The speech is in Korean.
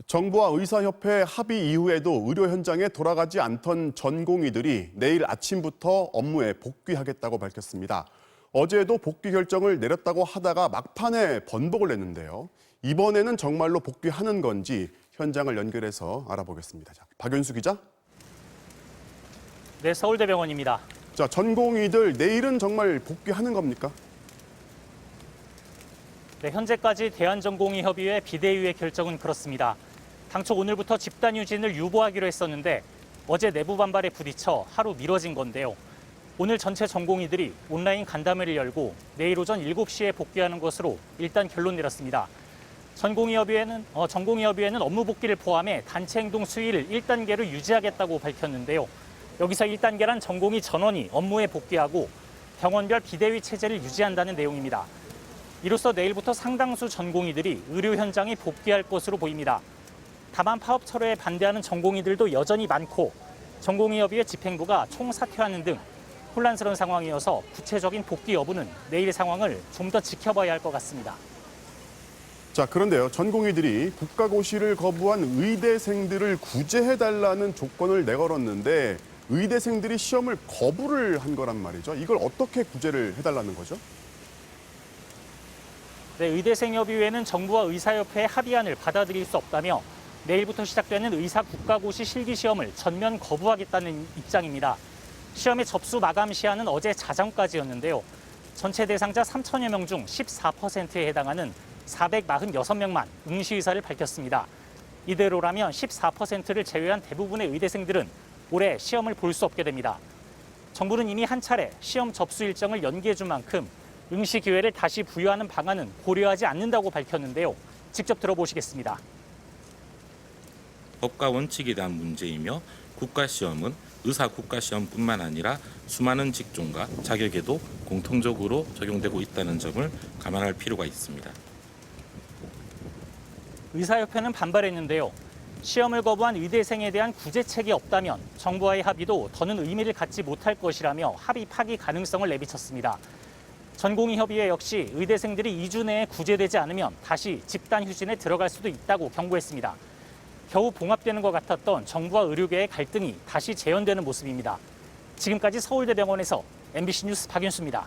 정부와 의사협회 합의 이후에도 의료 현장에 돌아가지 않던 전공의들이 내일 아침부터 업무에 복귀하겠다고 밝혔습니다. 어제도 복귀 결정을 내렸다고 하다가 막판에 번복을 냈는데요. 이번에는 정말로 복귀하는 건지 현장을 연결해서 알아보겠습니다. 자, 박윤수 기자. 네, 서울대병원입니다. 자, 전공의들 내일은 정말 복귀하는 겁니까? 네, 현재까지 대한전공의협의회 비대위의 결정은 그렇습니다. 당초 오늘부터 집단 휴진을 유보하기로 했었는데 어제 내부 반발에 부딪혀 하루 미뤄진 건데요. 오늘 전체 전공의들이 온라인 간담회를 열고 내일 오전 7시에 복귀하는 것으로 일단 결론 내렸습니다. 전공의협의회는 업무 복귀를 포함해 단체 행동 수위를 1단계로 유지하겠다고 밝혔는데요. 여기서 1단계란 전공의 전원이 업무에 복귀하고 병원별 비대위 체제를 유지한다는 내용입니다. 이로써 내일부터 상당수 전공의들이 의료 현장에 복귀할 것으로 보입니다. 다만 파업 철회에 반대하는 전공의들도 여전히 많고 전공의협의회 집행부가 총사퇴하는 등 혼란스러운 상황이어서 구체적인 복귀 여부는 내일 상황을 좀 더 지켜봐야 할 것 같습니다. 자, 그런데요. 전공의들이 국가고시를 거부한 의대생들을 구제해달라는 조건을 내걸었는데 의대생들이 시험을 거부를 한 거란 말이죠. 이걸 어떻게 구제를 해달라는 거죠? 네, 의대생협의회는 정부와 의사협회의 합의안을 받아들일 수 없다며 내일부터 시작되는 의사 국가고시 실기시험을 전면 거부하겠다는 입장입니다. 시험의 접수 마감 시한은 어제 자정까지였는데요. 전체 대상자 3천여 명 중 14%에 해당하는 446명만 응시 의사를 밝혔습니다. 이대로라면 14%를 제외한 대부분의 의대생들은 올해 시험을 볼 수 없게 됩니다. 정부는 이미 한 차례 시험 접수 일정을 연기해 준 만큼 응시 기회를 다시 부여하는 방안은 고려하지 않는다고 밝혔는데요. 직접 들어보시겠습니다. 법과 원칙에 대한 문제이며 국가시험은 의사 국가시험뿐만 아니라 수많은 직종과 자격에도 공통적으로 적용되고 있다는 점을 감안할 필요가 있습니다. 의사협회는 반발했는데요. 시험을 거부한 의대생에 대한 구제책이 없다면 정부와의 합의도 더는 의미를 갖지 못할 것이라며 합의 파기 가능성을 내비쳤습니다. 전공의협의회 역시 의대생들이 2주 내에 구제되지 않으면 다시 집단 휴진에 들어갈 수도 있다고 경고했습니다. 겨우 봉합되는 것 같았던 정부와 의료계의 갈등이 다시 재현되는 모습입니다. 지금까지 서울대병원에서 MBC 뉴스 박윤수입니다.